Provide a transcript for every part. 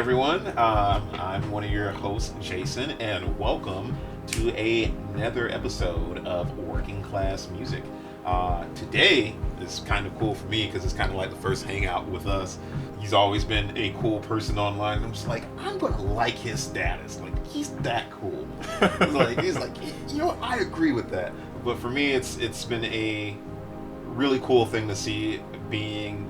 everyone. I'm one of your hosts, Jason, and welcome to another episode of Working Class Music. Today is kind of cool for me because it's kind of like the first hangout with us. He's always been a cool person online, and I'm just like, I'm gonna like his status. Like, he's that cool. he's like, I agree with that. But for me, it's been a really cool thing to see being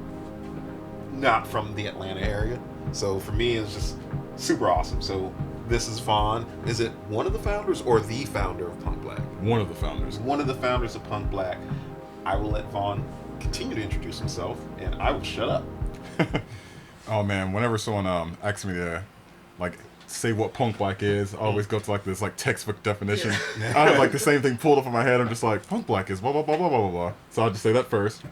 not from the Atlanta area. So for me, it's just super awesome. So this is Vaughn. Is it one of the founders or the founder of Punk Black? One of the founders. One of the founders of Punk Black. I will let Vaughn continue to introduce himself, and I will shut up. Oh man, whenever someone asks me to say what Punk Black is, I always go to this textbook definition. Yeah. I have the same thing pulled up in my head. I'm just like, Punk Black is blah blah blah blah blah blah. So I'll just say that first.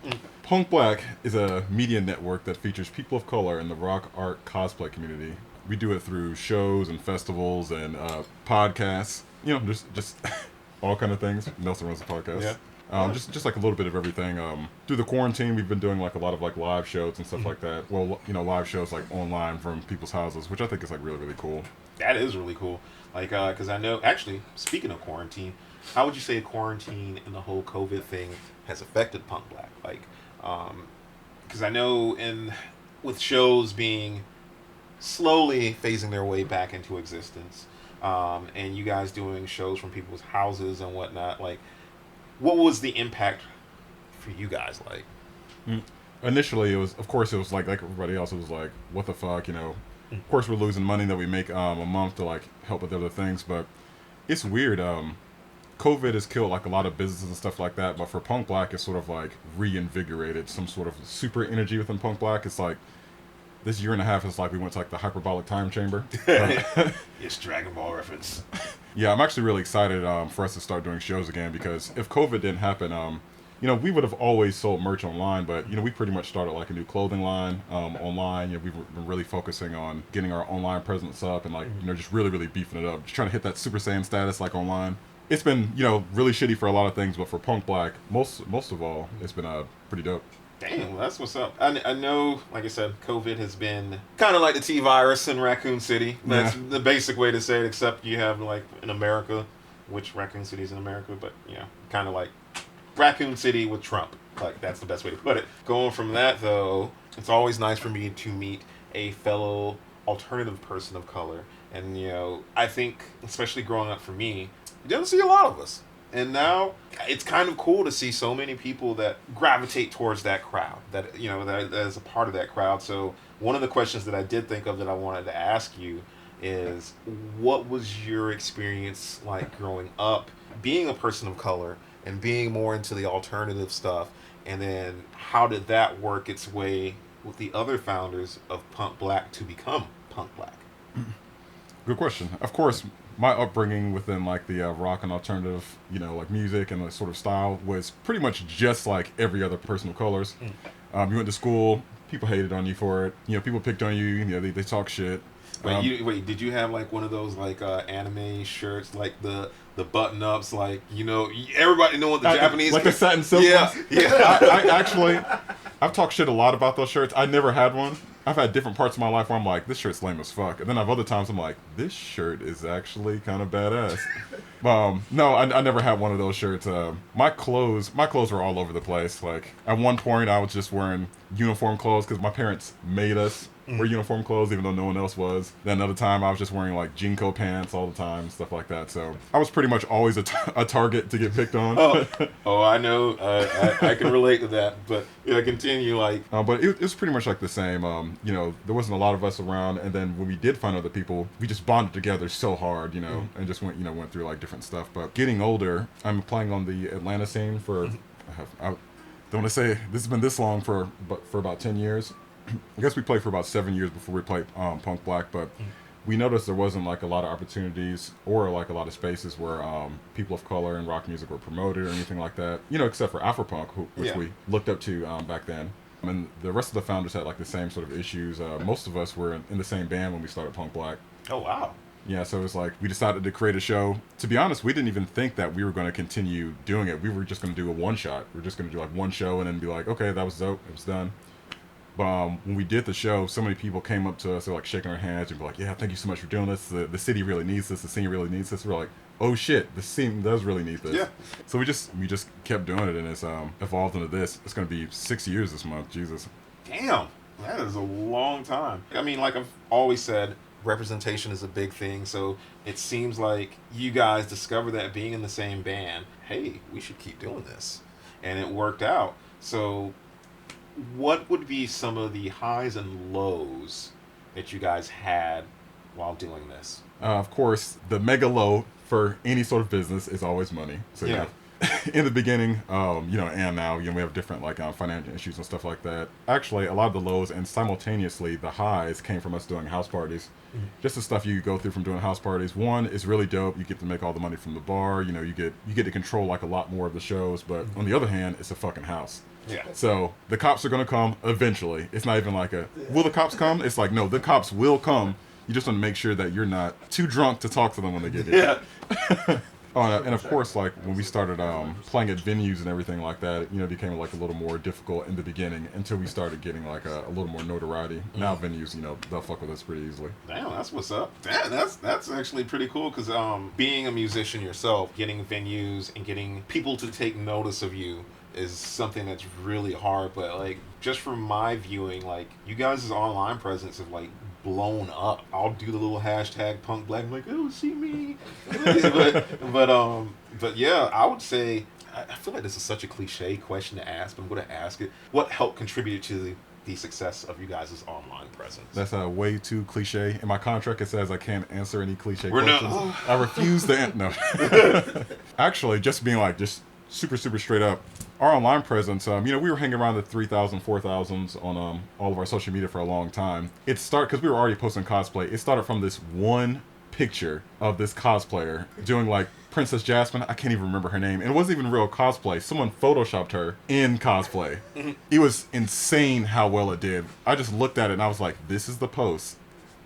Punk Black is a media network that features people of color in the rock, art, cosplay community. We do it through shows and festivals and podcasts. Just all kind of things. Nelson runs the podcast. Yeah. Just a little bit of everything. Through the quarantine, we've been doing a lot of live shows and stuff like that. Well, live shows online from people's houses, which I think is really, really cool. That is really cool. Because I know, actually, speaking of quarantine, how would you say quarantine and the whole COVID thing has affected Punk Black? Because I know with shows being slowly phasing their way back into existence, and you guys doing shows from people's houses and whatnot, what was the impact for you guys like? Initially, it was like everybody else. It was like, what the fuck, Of course, we're losing money that we make a month to help with other things, but it's weird. COVID has killed a lot of businesses and stuff like that, but for Punk Black, it's sort of reinvigorated some sort of super energy within Punk Black. It's this year and a half is we went to the hyperbolic time chamber. It's Dragon Ball reference. Yeah, I'm actually really excited for us to start doing shows again, because if COVID didn't happen, we would have always sold merch online, but we pretty much started a new clothing line online. We've been really focusing on getting our online presence up and just really, really beefing it up, just trying to hit that Super Saiyan status online. It's been really shitty for a lot of things, but for Punk Black, most of all, it's been pretty dope. Damn, well, that's what's up. I know, like I said, COVID has been kind of like the T-virus in Raccoon City. That's the basic way to say it, except you have in America, which Raccoon City is in America, but kind of like Raccoon City with Trump. That's the best way to put it. Going from that, though, it's always nice for me to meet a fellow alternative person of color. And, I think, especially growing up for me, you don't see a lot of us. And now it's kind of cool to see so many people that gravitate towards that crowd, that is a part of that crowd. So one of the questions that I did think of that I wanted to ask you is, what was your experience like growing up, being a person of color and being more into the alternative stuff? And then how did that work its way with the other founders of Punk Black to become Punk Black? Good question. Of course, my upbringing within the rock and alternative, music and the sort of style was pretty much just like every other person of colors. You went to school, people hated on you for it. People picked on you. They talk shit. Wait, did you have one of those anime shirts, the button ups, everybody know what the Japanese the satin silk ones? Yeah. I've talked shit a lot about those shirts. I never had one. I've had different parts of my life where I'm like, this shirt's lame as fuck, and then I've other times I'm like, this shirt is actually kind of badass. No, I never had one of those shirts. My clothes were all over the place. At one point, I was just wearing uniform clothes because my parents made us wear uniform clothes, even though no one else was. Then another time, I was just wearing Jinko pants all the time, stuff like that. So I was pretty much always a target to get picked on. I know. I can relate to that. But continue. But it was pretty much the same. There wasn't a lot of us around, and then when we did find other people, we just bonded together so hard, and just went through different stuff. But getting older, I'm playing on the Atlanta scene for. I don't want to say this has been this long for about 10 years. I guess we played for about 7 years before we played Punk Black, but we noticed there wasn't a lot of opportunities or a lot of spaces where people of color and rock music were promoted or anything like that. Except for Afropunk, which we looked up to back then. And the rest of the founders had the same sort of issues. Most of us were in the same band when we started Punk Black. Oh wow. Yeah, so it was we decided to create a show. To be honest, we didn't even think that we were going to continue doing it. We were just going to do a one shot. We were just going to do one show and then be like, okay, that was dope. It was done. But when we did the show, so many people came up to us, they're like shaking our hands and be like, yeah, thank you so much for doing this. The city really needs this. The scene really needs this. We're like, oh shit, the scene does really need this. Yeah. So we just kept doing it, and it's evolved into this. It's going to be 6 years this month. Jesus. Damn, that is a long time. I mean, like I've always said, representation is a big thing. So it seems like you guys discovered that being in the same band, hey, we should keep doing this. And it worked out. So what would be some of the highs and lows that you guys had while doing this? Of course, the mega low for any sort of business is always money. So Yeah. In the beginning, and now, we have different financial issues and stuff like that. Actually, a lot of the lows and simultaneously the highs came from us doing house parties. Mm-hmm. Just the stuff you go through from doing house parties. One is really dope. You get to make all the money from the bar. You get to control like a lot more of the shows. But on the other hand, it's a fucking house. Yeah. So the cops are gonna come eventually. It's not even like will the cops come? It's like, no, the cops will come. You just want to make sure that you're not too drunk to talk to them when they get here. Yeah. And of course, like when we started playing at venues and everything like that, it became like a little more difficult in the beginning until we started getting like a little more notoriety. Mm-hmm. Now venues, they'll fuck with us pretty easily. Damn, that's what's up. Damn, that's actually pretty cool because being a musician yourself, getting venues and getting people to take notice of you is something that's really hard. But like just from my viewing, like you guys' online presence have like blown up. I'll do the little hashtag punk black. I'm like, oh, see me. but yeah, I would say I feel like this is such a cliche question to ask, but I'm going to ask it. What helped contribute to the success of you guys' online presence? That's way too cliche. In my contract, it says I can't answer any cliche We're questions. not. I refuse to. No. Actually, just being like just super straight up. Our online presence, we were hanging around the 3,000, 4,000s on all of our social media for a long time. It started because we were already posting cosplay. It started from this one picture of this cosplayer doing like Princess Jasmine. I can't even remember her name. And it wasn't even real cosplay. Someone photoshopped her in cosplay. Mm-hmm. It was insane how well it did. I just looked at it and I was like, this is the post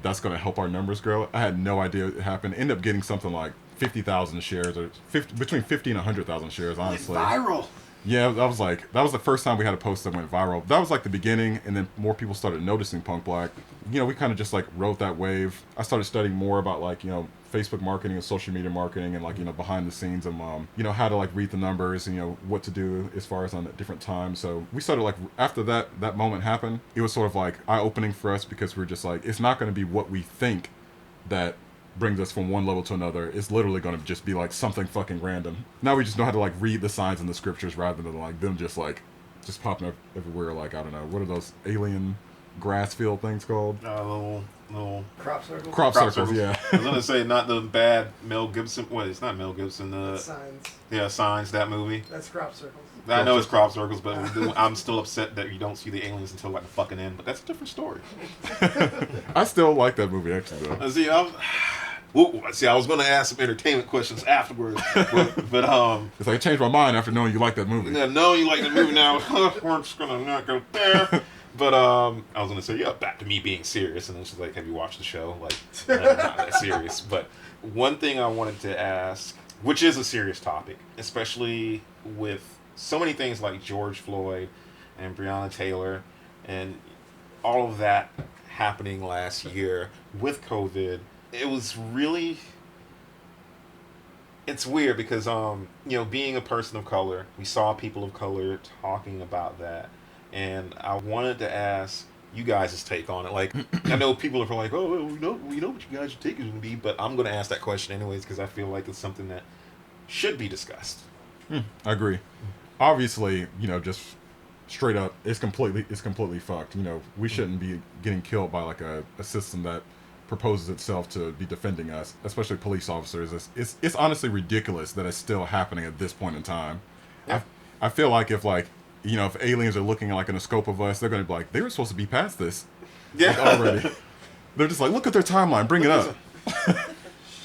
that's going to help our numbers grow. I had no idea it happened. Ended up getting something like 50,000 shares or between 50 and 100,000 shares, honestly. It's viral. Yeah, that was the first time we had a post that went viral. That was like the beginning, and then more people started noticing Punk Black. We kind of just like rode that wave. I started studying more about like, Facebook marketing and social media marketing and like, behind the scenes and, how to like read the numbers and, what to do as far as on different times. So we started like, after that moment happened, it was sort of like eye-opening for us because we're just like, it's not going to be what we think that brings us from one level to another. It's literally going to just be like something fucking random. Now we just know how to like read the signs in the scriptures rather than like them just popping up everywhere. Like, I don't know, what are those alien grass field things called? Little crop circles. Crop circles, yeah. I was gonna say not the bad Mel Gibson. Wait, it's not Mel Gibson. Signs. Yeah, Signs. That movie. That's crop circles. I know it's crop circles, but I'm still upset that you don't see the aliens until like the fucking end. But that's a different story. I still like that movie actually though. I was going to ask some entertainment questions afterwards, but it's like I changed my mind after knowing you like that movie. Yeah, knowing you like the movie now, we're just gonna not go there. But I was gonna say, yeah, back to me being serious, and then she's like, "Have you watched the show?" Like, not that serious. But one thing I wanted to ask, which is a serious topic, especially with so many things like George Floyd and Breonna Taylor, and all of that happening last year with COVID. It was really, it's weird because, being a person of color, we saw people of color talking about that. And I wanted to ask you guys' take on it. Like, I know people are like, oh, we know what you guys' take is going to be, but I'm going to ask that question anyways because I feel like it's something that should be discussed. I agree. Obviously, just straight up, it's completely fucked. We shouldn't be getting killed by like a system that proposes itself to be defending us, especially police officers. It's honestly ridiculous that it's still happening at this point in time. Yeah. I feel like if aliens are looking like in a scope of us, they're going to be like, they were supposed to be past this. Yeah. Like, already. They're just like, look at their timeline, bring it up.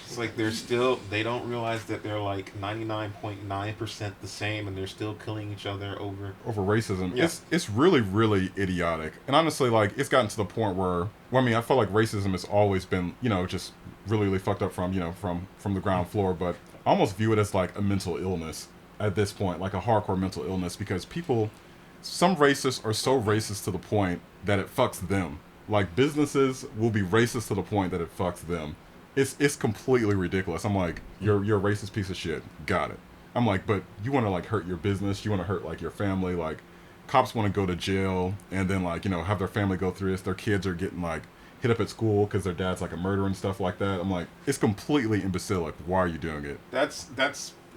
It's like they don't realize that they're like 99.9% the same and they're still killing each other over racism. Yeah. It's really, really idiotic. And honestly, like, it's gotten to the point where, I feel like racism has always been, just really, really fucked up from the ground floor, but I almost view it as like a mental illness at this point, like a hardcore mental illness, because some racists are so racist to the point that it fucks them. Like, businesses will be racist to the point that it fucks them. It's completely ridiculous. I'm like, you're a racist piece of shit. Got it. I'm like, but you want to like hurt your business? You want to hurt like your family? Like, cops want to go to jail and then like have their family go through this. Their kids are getting like hit up at school because their dad's like a murderer and stuff like that. I'm like, it's completely imbecilic. Why are you doing it? That's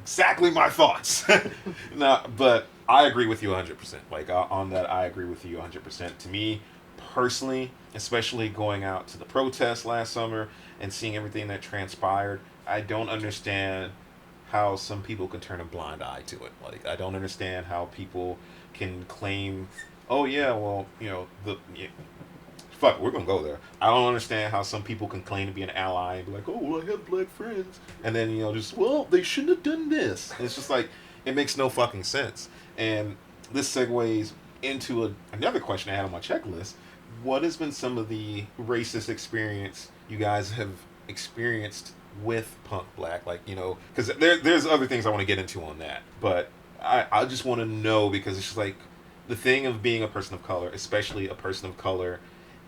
exactly my thoughts. No, but I agree with you 100%. Like on that, I agree with you 100%. To me, personally, especially going out to the protest last summer and seeing everything that transpired, I don't understand how some people can turn a blind eye to it. Like, I don't understand how people can claim, oh yeah, well, fuck, we're gonna go there. I don't understand how some people can claim to be an ally and be like, oh, well, I have black friends, and then just, well, they shouldn't have done this. And it's just like, it makes no fucking sense. And this segues into another question I had on my checklist. What has been some of the racist experience you guys have experienced with punk black? Like, because there's other things I want to get into on that, but I just want to know, because it's just like the thing of being a person of color, especially a person of color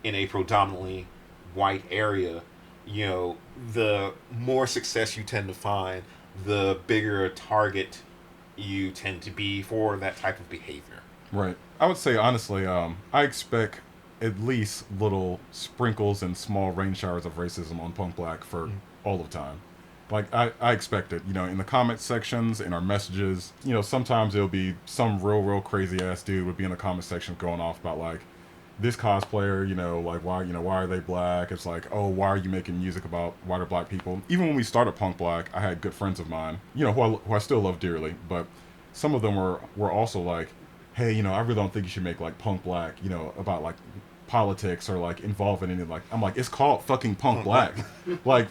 in a predominantly white area, the more success you tend to find, the bigger a target you tend to be for that type of behavior. Right. I would say honestly, I expect at least little sprinkles and small rain showers of racism on punk black for all the time. Like, I expect it, in the comment sections, in our messages, sometimes it'll be some real crazy ass dude would be in the comment section going off about like, this cosplayer, like, why are they black? It's like, oh, why are you making music about white or black people? Even when we started punk black, I had good friends of mine, who I still love dearly, but some of them were also like, hey, I really don't think you should make like punk black, about like politics or like involve in any, like, I'm like, it's called fucking punk black. Like,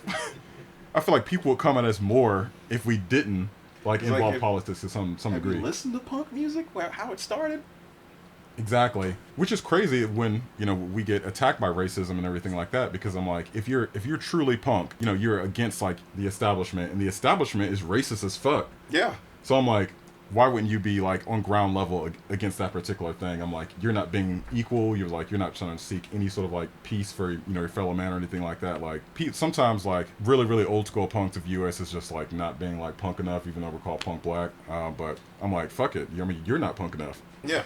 I feel like people would come at us more if we didn't like It's involve like, politics to some degree. Have you listened to punk music? How it started? Exactly, which is crazy when we get attacked by racism and everything like that, because I'm like, if you're truly punk, you're against like the establishment, and the establishment is racist as fuck. Yeah. So I'm like, why wouldn't you be like on ground level against that particular thing? I'm like, you're not being equal. You're like, you're not trying to seek any sort of like peace for your fellow man or anything like that. Like, sometimes like really old school punks of US is just like not being like punk enough, even though we're called punk black. But I'm like, fuck it. I mean, you're not punk enough. Yeah.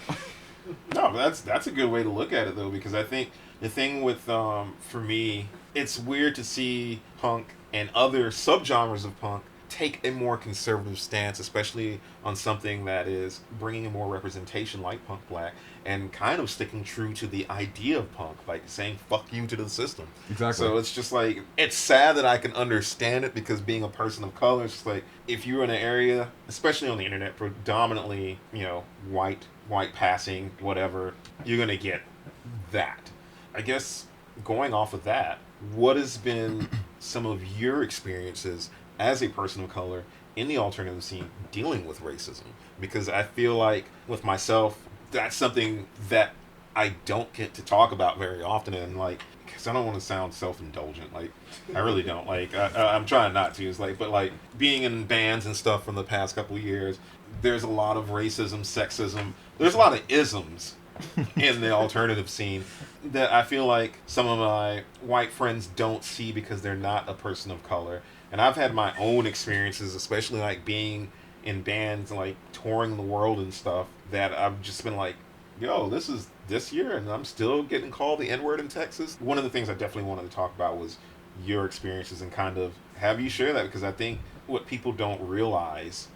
No, but that's a good way to look at it though, because I think the thing with for me, it's weird to see punk and other subgenres of punk take a more conservative stance, especially on something that is bringing in more representation like punk black, and kind of sticking true to the idea of punk, like saying fuck you to the system. Exactly. So it's just like, it's sad that I can understand it, because being a person of color, it's just like, if you're in an area, especially on the internet, predominantly, white passing, whatever, you're going to get that. I guess going off of that, what has been some of your experiences as a person of color in the alternative scene dealing with racism? Because I feel like with myself, that's something that I don't get to talk about very often, and like, because I don't want to sound self-indulgent, like, I really don't, like, I'm trying not to. It's like, but like, being in bands and stuff from the past couple of years, there's a lot of racism, sexism, there's a lot of isms in the alternative scene that I feel like some of my white friends don't see because they're not a person of color. And I've had my own experiences, especially like being in bands and like touring the world and stuff, that I've just been like, yo, this is this year and I'm still getting called the N-word in Texas. One of the things I definitely wanted to talk about was your experiences and kind of have you share that, because I think what people don't realize,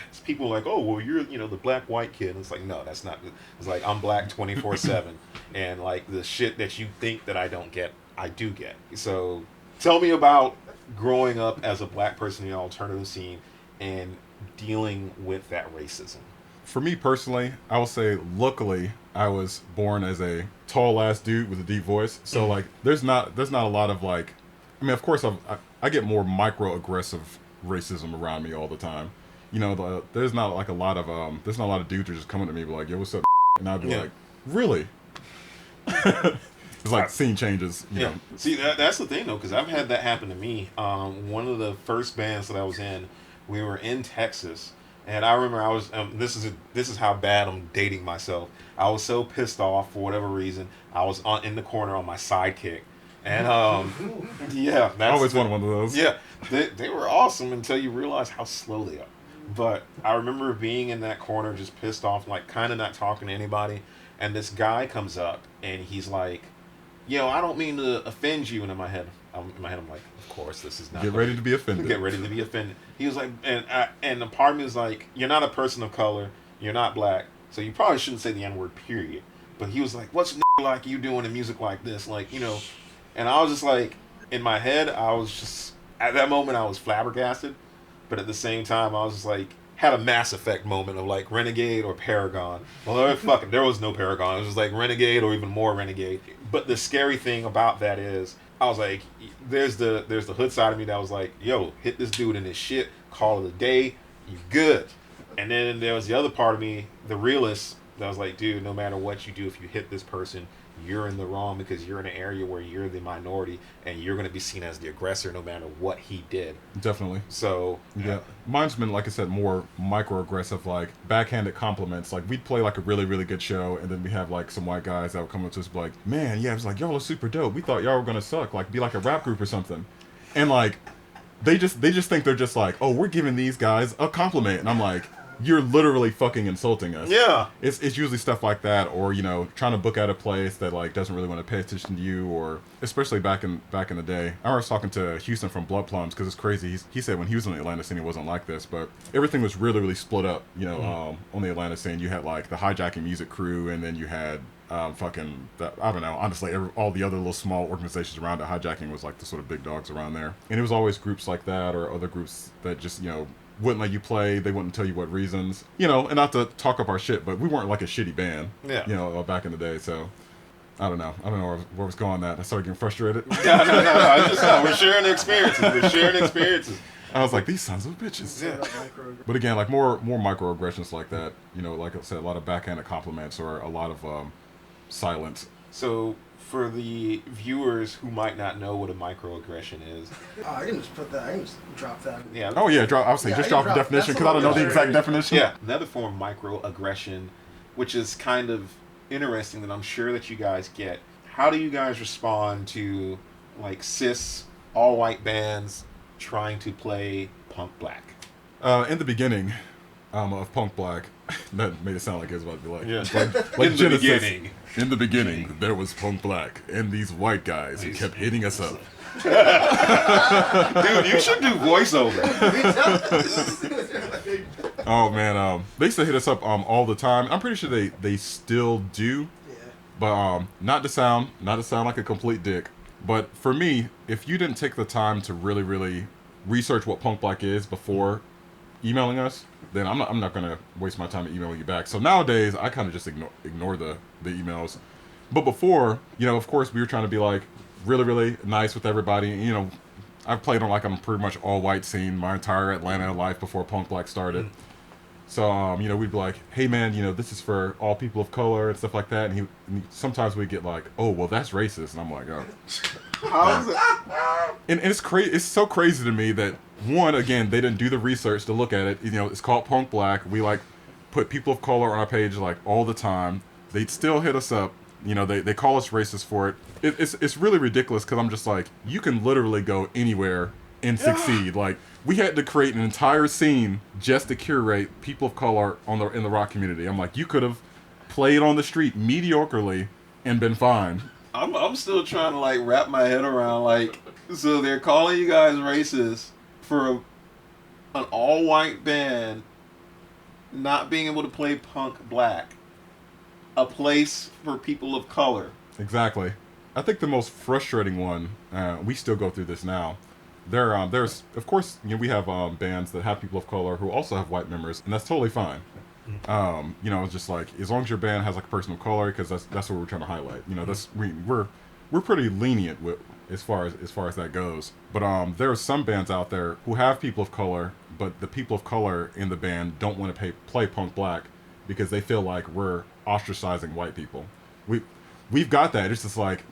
it's people like, oh, well, you're, the black white kid. And it's like, no, that's not. It's like, I'm black 24/7. And like the shit that you think that I don't get, I do get. So tell me about growing up as a black person in the alternative scene and dealing with that racism. For me personally, I will say, luckily, I was born as a tall ass dude with a deep voice. So like, there's not a lot of like, I mean, of course, I get more microaggressive racism around me all the time. There's not like a lot of there's not a lot of dudes who are just coming to me and be like, yo, what's up? And I'd be like, really? It's like scene changes. You know. See, that's the thing though, because I've had that happen to me. One of the first bands that I was in, we were in Texas. And I remember I was this is how bad I'm dating myself. I was so pissed off for whatever reason. I was in the corner on my sidekick, and yeah, I always wanted one of those. yeah, they were awesome until you realize how slow they are. But I remember being in that corner, just pissed off, like kind of not talking to anybody, and this guy comes up and he's like, "Yo, I don't mean to offend you." And in my head, I'm like, "Of course, this is not." Get ready to be offended. Get ready to be offended. He was like, and the part of me was like, "You're not a person of color. You're not black, so you probably shouldn't say the N word, period." But he was like, "What's like you doing in music like this, like you know?" And I was just like, in my head, I was just at that moment I was flabbergasted, but at the same time I was just like had a Mass Effect moment of like Renegade or Paragon. Well, there was no Paragon. It was just like Renegade or even more Renegade. But the scary thing about that is, I was like, there's the hood side of me that was like, yo, hit this dude in his shit, call it a day, you good. And then there was the other part of me, the realist, that was like, dude, no matter what you do, if you hit this person, you're in the wrong because you're in an area where you're the minority and you're going to be seen as the aggressor no matter what he did. Definitely. So yeah, mine's been, like I said, more microaggressive, like backhanded compliments. Like we'd play like a really, really good show, and then we have like some white guys that would come up to us and be like, "Man, yeah," it's like, "Y'all are super dope. We thought y'all were gonna suck. Like be like a rap group or something," and like they just think they're just like, "Oh, we're giving these guys a compliment," and I'm like, you're literally fucking insulting us. Yeah. It's usually stuff like that, or you know, trying to book out a place that like doesn't really want to pay attention to you, or especially back in the day. I was talking to Houston from Blood Plums because it's crazy. He said when he was in the Atlanta scene, it wasn't like this, but everything was really, really split up. You know, on the Atlanta scene, you had like the hijacking music crew, and then you had I don't know. Honestly, all the other little small organizations around it. Hijacking was like the sort of big dogs around there, and it was always groups like that or other groups that just wouldn't let you play. They wouldn't tell you what reasons, and not to talk up our shit, but we weren't like a shitty band, back in the day. So I don't know where was going at. I started getting frustrated. No. I just know we're sharing experiences. I was like, these sons of bitches. Yeah. But again, like more microaggressions like that. Like I said, a lot of backhanded compliments or a lot of silence. So for the viewers who might not know what a microaggression is. I can just put that. I can just drop that. Yeah. Oh yeah, drop. I was saying just drop the definition because I don't know the exact definition. Yeah. Another form of microaggression, which is kind of interesting that I'm sure that you guys get. How do you guys respond to like cis all white bands trying to play punk black? In the beginning of punk black, that made it sound like it was about to be like, like in the beginning. In the beginning, there was punk black and these white guys who kept hitting us up. Dude, you should do voiceover. Oh man, they used to hit us up all the time. I'm pretty sure they still do. Yeah. But not to sound like a complete dick. But for me, if you didn't take the time to really, really research what punk black is before emailing us, then I'm not gonna waste my time emailing you back. So nowadays, I kind of just ignore the emails. But before, of course, we were trying to be like really, really nice with everybody. I've played on like a pretty much all white scene my entire Atlanta life before punk black started. So we'd be like, hey man, this is for all people of color and stuff like that. And sometimes we get like, oh well, that's racist, and I'm like, oh. How is it? And it's crazy. It's so crazy to me that one, again, they didn't do the research to look at it. It's called punk black. We like put people of color on our page like all the time. They'd still hit us up. They call us racist for it. It's really ridiculous because I'm just like, you can literally go anywhere and succeed. Like we had to create an entire scene just to curate people of color in the rock community. I'm like, you could have played on the street mediocrely and been fine. I'm still trying to like wrap my head around like, so they're calling you guys racist for an all white band not being able to play punk black, a place for people of color. Exactly. I think the most frustrating one, we still go through this now. There's of course we have bands that have people of color who also have white members, and that's totally fine. It's just like as long as your band has like a person of color, because that's what we're trying to highlight. That's we're pretty lenient with as far as that goes. But there are some bands out there who have people of color, but the people of color in the band don't want to play punk black because they feel like we're ostracizing white people. We've got that. It's just like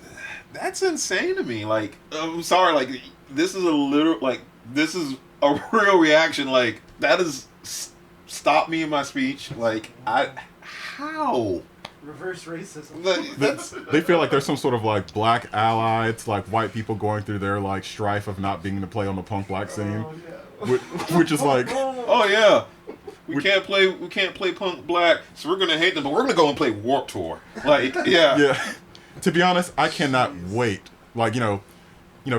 that's insane to me. Like I'm sorry, like this is a real reaction. Like that is stop me in my speech. Like, how? Reverse racism. They feel like there's some sort of like black ally. It's like white people going through their like strife of not being to play on the punk black scene, which is like, oh yeah, we can't play punk black, so we're gonna hate them, but we're gonna go and play Warped Tour. Like, yeah, yeah. To be honest, I cannot wait. Like,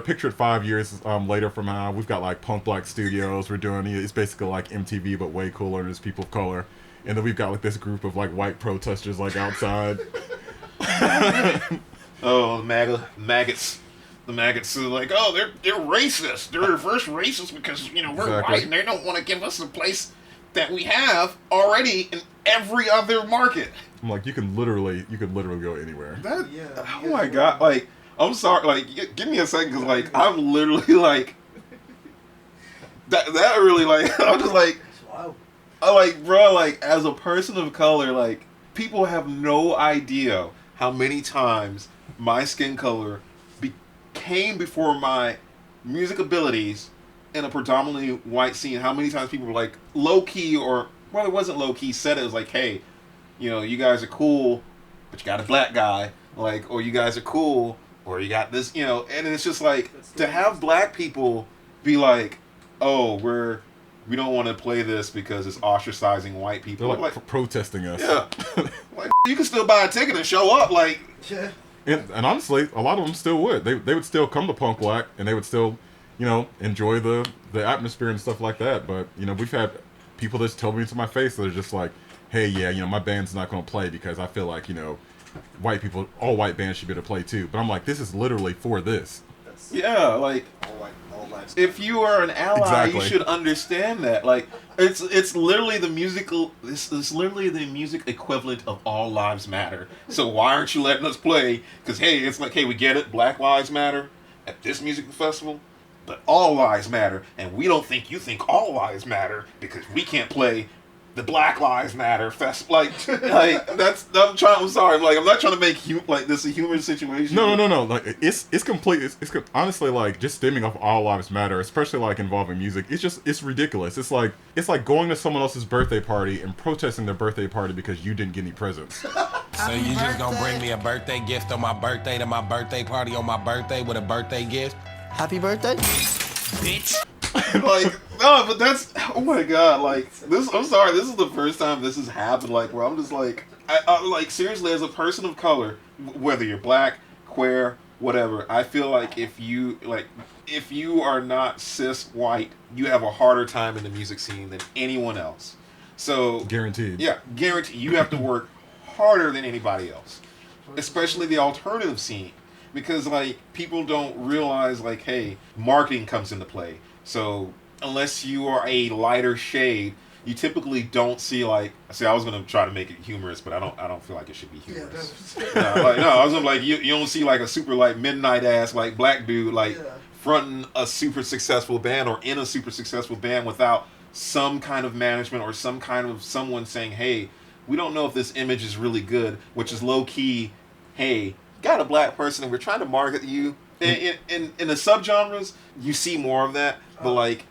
picture it 5 years later from now, we've got like punk black studios. We're doing it's basically like MTV but way cooler, and there's people of color. And then we've got like this group of like white protesters like outside. Oh, maggots. The maggots are like, oh, they're racist. They're reverse racist because we're Exactly. white and they don't want to give us the place that we have already in every other market. I'm like, you can literally go anywhere. Oh my god! Like, I'm sorry. Like, give me a second, because like I'm literally like that really like I'm just like. Wow. Like, bro, like, as a person of color, like, people have no idea how many times my skin color came before my music abilities in a predominantly white scene. How many times people were like, low-key, or, well, it wasn't low-key, said it was like, hey, you guys are cool, but you got a black guy, like, or you guys are cool, or you got this, and it's just like, to have black people be like, oh, we don't want to play this because it's ostracizing white people. They're like protesting us. Yeah. Like, you can still buy a ticket and show up. Like, Yeah. And honestly, a lot of them still would. They would still come to punk black, and they would still, enjoy the atmosphere and stuff like that. But we've had people that's told me to my face that are just like, hey, yeah, my band's not going to play because I feel like white people, all white bands should be able to play too. But I'm like, this is literally for this. yeah, like, All lives. if you are an ally, Exactly. you should understand that. Like, it's literally the musical. It's literally the music equivalent of All Lives Matter. So why aren't you letting us play? Because hey, it's like, hey, we get it. Black Lives Matter at this music festival, but all lives matter, and we don't think you think all lives matter because we can't play the Black Lives Matter fest. Like I'm sorry. Like, I'm not trying to make this a humorous situation. No. Like it's complete. It's honestly like just stemming off all lives matter, especially like involving music. It's ridiculous. It's like going to someone else's birthday party and protesting their birthday party because you didn't get any presents. So you just gonna bring me a birthday gift on my birthday to my birthday party on my birthday with a birthday gift? Happy birthday. Bitch. Like, no, but that's, oh my god, like, this, I'm sorry, this is the first time this has happened, like, where I'm just like, I like, seriously, as a person of color, whether you're black, queer, whatever, I feel like if you are not cis white, you have a harder time in the music scene than anyone else. So, Guaranteed. yeah, guaranteed, you have to work harder than anybody else, especially the alternative scene. Because, like, people don't realize, like, hey, marketing comes into play. So, unless you are a lighter shade, you typically don't see, like... See, I was going to try to make it humorous, but I don't feel like it should be humorous. I was like, you don't see, like, a super, like, midnight-ass, like, black dude, like, fronting a super successful band or in a super successful band without some kind of management or some kind of someone saying, hey, we don't know if this image is really good, which is low-key, hey... got a black person and we're trying to market you in the subgenres. You see more of that, but like,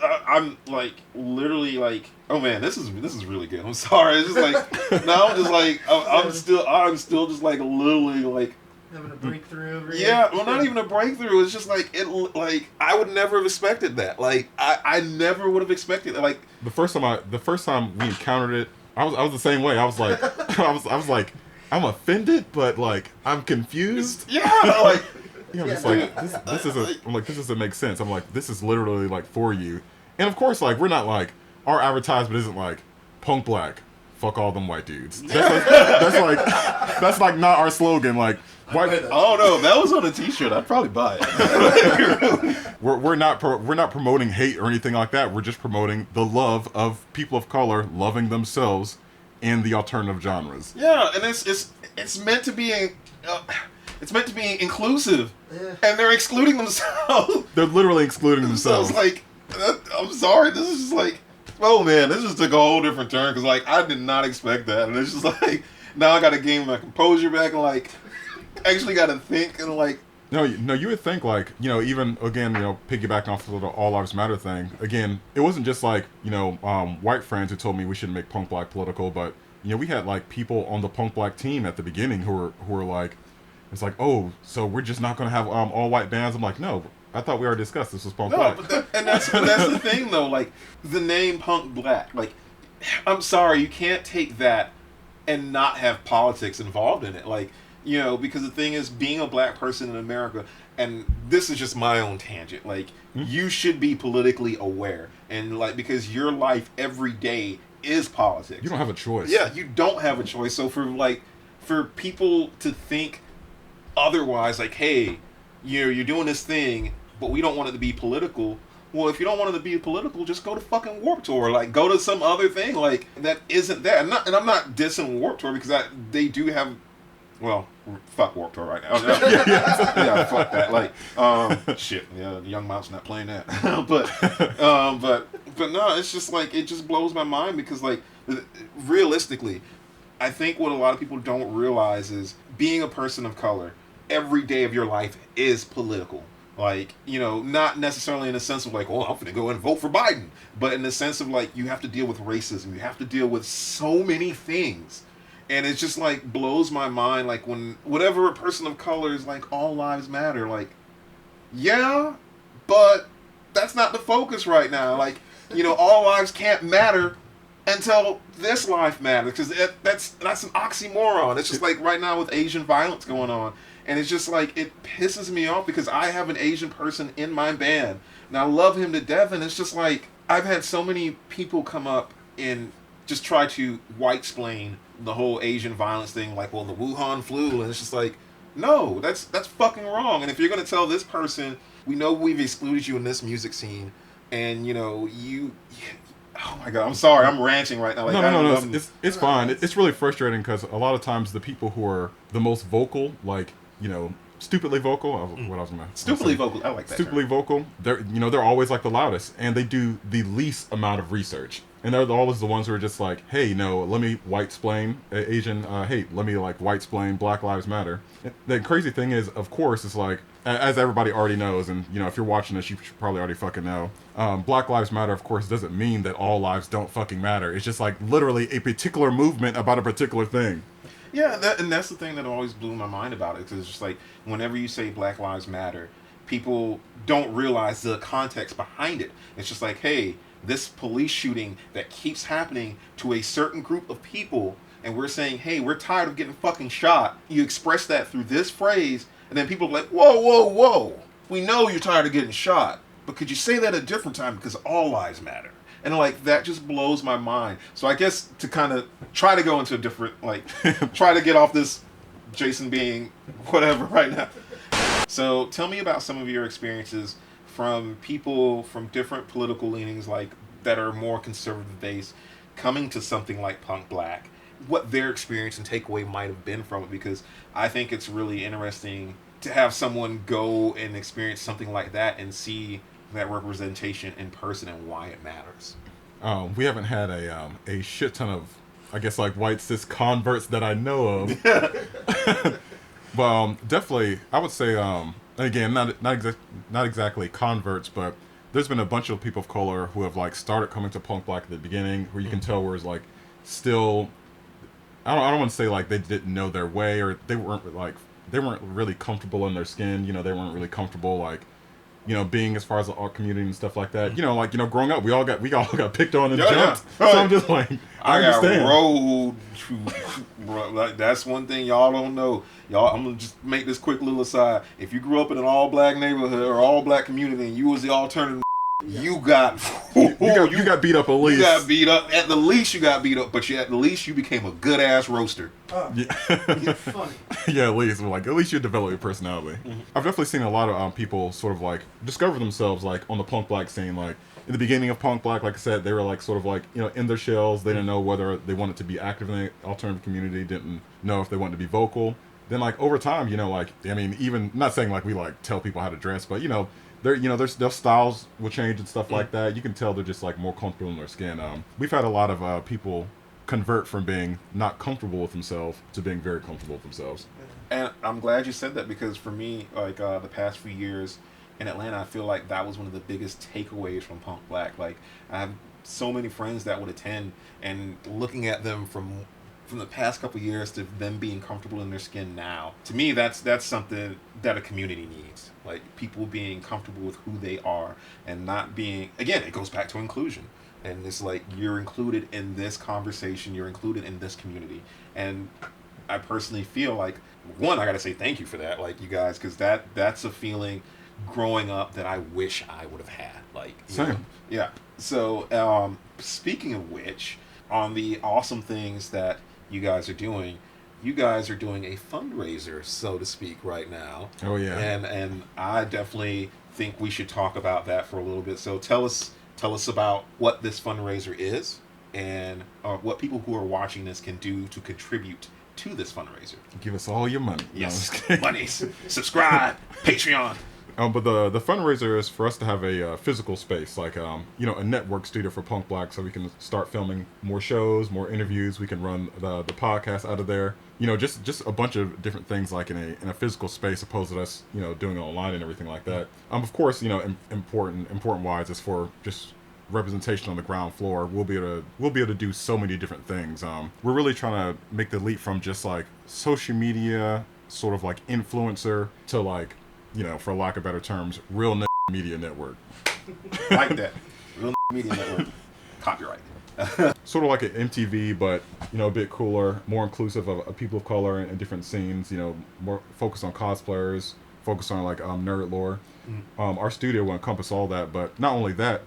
I'm like literally like, oh man, this is really good. I'm sorry, it's just like now I'm just like I'm still just like literally like Having a breakthrough over here. yeah, well, not even a breakthrough. It's just like like I would never have expected that. Like I never would have expected it. Like The first time we encountered it, I was the same way. I was like, I was like, I'm offended, but like I'm confused. yeah, like. I'm just like, this doesn't make sense. I'm like, this is literally like for you. And of course, like, we're not like, our advertisement isn't like, punk black, fuck all them white dudes. That's like not our slogan. Like, white. Oh no, that was on a T-shirt. I'd probably buy it. We're not promoting hate or anything like that. We're just promoting the love of people of color loving themselves in the alternative genres. Yeah, and it's meant to be it's meant to be inclusive, Yeah. and they're excluding themselves. They're literally excluding So themselves. it's like, I'm sorry, this is just like, oh man, this just took a whole different turn because like I did not expect that, and it's just like now I got to gain my composure back and like actually got to think and like No, no, you would think like, even again, piggybacking off of the All Lives Matter thing. Again, it wasn't just like, white friends who told me we shouldn't make punk black political, but we had like people on the punk black team at the beginning who were like, it's like, oh, so we're just not gonna have all white bands. I'm like, no, I thought we already discussed this was punk black. And that's the thing though. Like the name punk black. Like, I'm sorry, you can't take that and not have politics involved in it. Like. Because the thing is, being a black person in America, and this is just my own tangent, like, you should be politically aware. And, like, because your life every day is politics. You don't have a choice. Yeah, you don't have a choice. So for people to think otherwise, like, hey, you're doing this thing, but we don't want it to be political. Well, if you don't want it to be political, just go to fucking Warped Tour. Like, go to some other thing, like, that isn't that. And I'm not dissing Warped Tour, because they do have... Well, fuck Warped Tour right now. Yeah, fuck that. Like, shit. Yeah, Young Mouse not playing that. but no, it's just like, it just blows my mind because, like, realistically, I think what a lot of people don't realize is being a person of color, every day of your life is political. Like, not necessarily in the sense of like, oh, I'm gonna go and vote for Biden, but in the sense of like, you have to deal with racism, you have to deal with so many things. And it just, like, blows my mind, like, whatever a person of color is, like, all lives matter. Like, yeah, but that's not the focus right now. Like, all lives can't matter until this life matters. Because that's an oxymoron. It's just, like, right now with Asian violence going on. And it's just, like, it pisses me off because I have an Asian person in my band. And I love him to death. And it's just, like, I've had so many people come up and just try to white-splain the whole Asian violence thing, like, well, the Wuhan flu, and it's just like, no, that's fucking wrong. And if you're gonna tell this person, we know we've excluded you in this music scene, and you, oh my god, I'm sorry, I'm ranting right now. Like, no, it's fine. It's really frustrating because a lot of times the people who are the most vocal, like, stupidly vocal. What I was gonna stupidly vocal. I like that. Stupidly vocal. They're always like the loudest, and they do the least amount of research. And they're always the ones who are just like, hey, let me white-splain Asian. Hey, let me like white-splain Black Lives Matter. The crazy thing is, of course, it's like, as everybody already knows, and if you're watching this, you should probably already fucking know. Black Lives Matter, of course, doesn't mean that all lives don't fucking matter. It's just like literally a particular movement about a particular thing. Yeah, and that's the thing that always blew my mind about it, because it's just like, whenever you say Black Lives Matter, people don't realize the context behind it. It's just like, hey, this police shooting that keeps happening to a certain group of people, and we're saying, hey, we're tired of getting fucking shot. You express that through this phrase, and then people are like, whoa, we know you're tired of getting shot, but could you say that a different time, because all lives matter? And like, that just blows my mind. So I guess to kind of try to go into a different, like, try to get off this Jason being whatever right now. So tell me about some of your experiences from people from different political leanings, like, that are more conservative based, coming to something like punk black, what their experience and takeaway might have been from it, because I think it's really interesting to have someone go and experience something like that and see that representation in person and why it matters. We haven't had a shit ton of, I guess, like, white cis converts that I know of. But definitely, I would say, again, not exactly converts, but there's been a bunch of people of color who have like started coming to punk black at the beginning, where you can tell where it's like still, I don't want to say like they didn't know their way, or they weren't really comfortable in their skin. They weren't really comfortable like, being as far as the art community and stuff like that. Growing up, we all got picked on and jumped. Yeah. So I'm just like, I understand. Got rolled, bro. Like, that's one thing y'all don't know. Y'all, I'm gonna just make this quick little aside. If you grew up in an all-black neighborhood or all-black community and you was the alternative, you got beat up at least. You got beat up. At the least, you got beat up, but at the least you became a good-ass roaster. Yeah. You're funny. Yeah, at least you develop your personality. Mm-hmm. I've definitely seen a lot of people sort of like discover themselves like on the punk black scene. Like in the beginning of punk black, like I said, they were like sort of like in their shells. They didn't know whether they wanted to be active in the alternative community. Didn't know if they wanted to be vocal. Then like over time, even not saying like we like tell people how to dress, but their styles will change and stuff like that. You can tell they're just like more comfortable in their skin. We've had a lot of people convert from being not comfortable with themselves to being very comfortable with themselves. And I'm glad you said that, because for me, like the past few years in Atlanta, I feel like that was one of the biggest takeaways from Punk Black. Like, I have so many friends that would attend, and looking at them from the past couple years to them being comfortable in their skin now, to me, that's something that a community needs. Like, people being comfortable with who they are and not being, again, it goes back to inclusion. And it's like, you're included in this conversation, you're included in this community. And I personally feel like, one, I gotta say thank you for that, like, you guys, because that's a feeling growing up that I wish I would have had. Like, same. Know, yeah. So, speaking of which, on the awesome things that you guys are doing a fundraiser, so to speak, right now. Oh yeah. And I definitely think we should talk about that for a little bit. So tell us about what this fundraiser is, and what people who are watching this can do to contribute to this fundraiser. Give us all your money. Yes, money. Subscribe, Patreon. But the fundraiser is for us to have a physical space, like a network studio for Punk Black, so we can start filming more shows, more interviews. We can run the podcast out of there. Just a bunch of different things, like in a physical space, opposed to us doing it online and everything like that. Of course, important wise is for just representation on the ground floor. We'll be able to do so many different things. We're really trying to make the leap from just like social media, sort of like influencer, to like, for lack of better terms, real media network. Like that. Real media network. Copyright. Sort of like an MTV, but, a bit cooler, more inclusive of people of color and different scenes, more focused on cosplayers, focused on like nerd lore. Our studio will encompass all that, but not only that,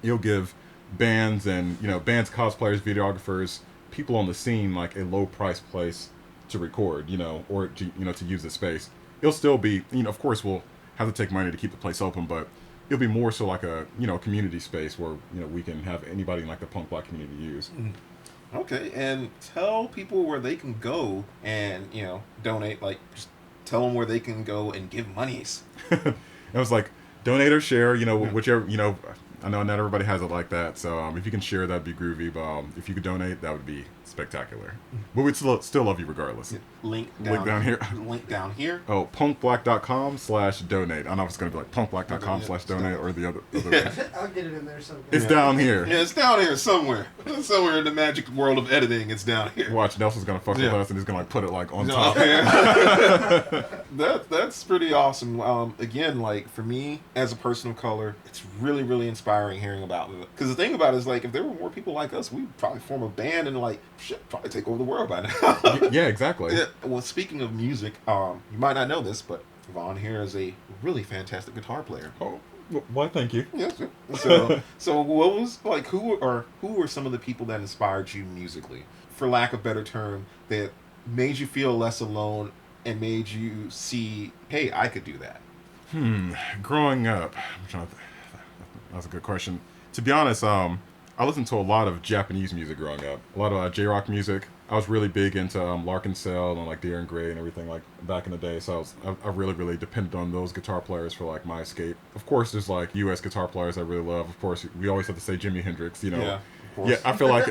it'll give bands and, bands, cosplayers, videographers, people on the scene, like a low price place to record, or to use the space. It'll still be, of course we'll have to take money to keep the place open, but it'll be more so like a, community space where, we can have anybody in like the Punk Black community use. Okay, and tell people where they can go and, donate, like, just tell them where they can go and give monies. It was like, donate or share, whichever, I know not everybody has it like that, so if you can share, that'd be groovy, but if you could donate, that would be spectacular. But we'd still love you regardless. Link down here. Link down here. Oh, punkblack.com/donate. I don't know if it's going to be like punkblack.com/donate or the other way. I'll get it in there somewhere. It's down here. Yeah, it's down here somewhere. Somewhere in the magic world of editing, it's down here. Watch, Nelson's going to fuck with us and he's going to like put it like on top. That's pretty awesome. Again, like, for me, as a person of color, it's really, really inspiring hearing about it. Because the thing about it is, like, if there were more people like us, we'd probably form a band and, like, shit, probably take over the world by now. Yeah, exactly. Yeah. Well, speaking of music, you might not know this, but Vaughn here is a really fantastic guitar player. Oh, why, thank you. Yes. So what was, like, who were some of the people that inspired you musically, for lack of a better term, that made you feel less alone and made you see, hey, I could do that? Growing up, that's a good question. To be honest, I listened to a lot of Japanese music growing up, a lot of J-rock music. I was really big into Larkin Cell and like Darren Gray and everything like back in the day. So I really, really depended on those guitar players for like my escape. Of course, there's like U.S. guitar players I really love. Of course, we always have to say Jimi Hendrix. Yeah. Yeah, I feel like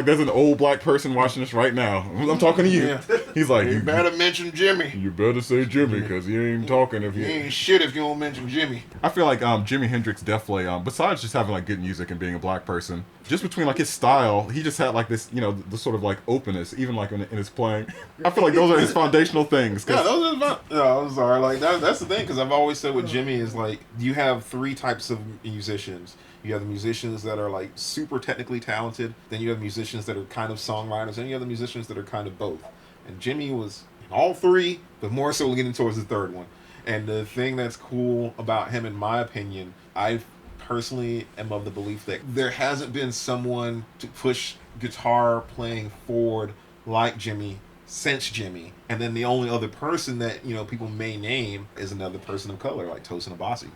there's an old black person watching this right now. I'm talking to you. Yeah. He's like, you better mention Jimmy. You better say Jimmy, because he ain't talking if you ain't shit if you don't mention Jimmy. I feel like Jimi Hendrix definitely, besides just having like good music and being a black person, just between like his style, he just had like this, the sort of like openness, even like in his playing. I feel like those are his foundational things. Yeah, those are no, I'm sorry. Like that's the thing, because I've always said with Jimmy is like, you have three types of musicians. You have the musicians that are like super technically talented. Then you have musicians that are kind of songwriters. And you have the musicians that are kind of both. And Jimmy was in all three, but more so getting towards the third one. And the thing that's cool about him, in my opinion, I personally am of the belief that there hasn't been someone to push guitar playing forward like Jimmy since Jimmy. And then the only other person that, people may name is another person of color, like Tosin Abasi.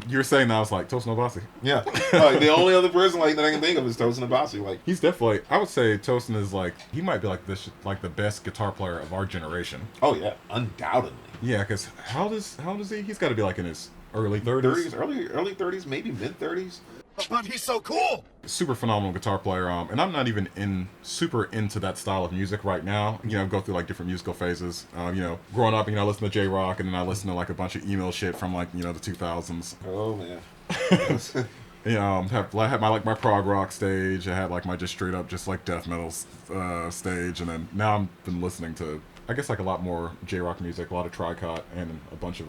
You were saying that, I was like, Tosin Abasi. Yeah. Like, the only other person like that I can think of is Tosin Abasi. Like, he's definitely, I would say Tosin is like, he might be like the best guitar player of our generation. Oh yeah, undoubtedly. Yeah, because how old is he? He's got to be like in his early 30s. Early 30s, maybe mid 30s. But he's so cool. Super phenomenal guitar player. And I'm not even super into that style of music right now. You know, go through like different musical phases. You know, growing up, you know, I listened to J-Rock, and then I listened to like a bunch of email shit from like, you know, the 2000s. Oh man. You know, I had my prog rock stage. I had like my just straight up just like death metal stage, and then now I've been listening to, I guess, like a lot more J-Rock music, a lot of Tricot, and a bunch of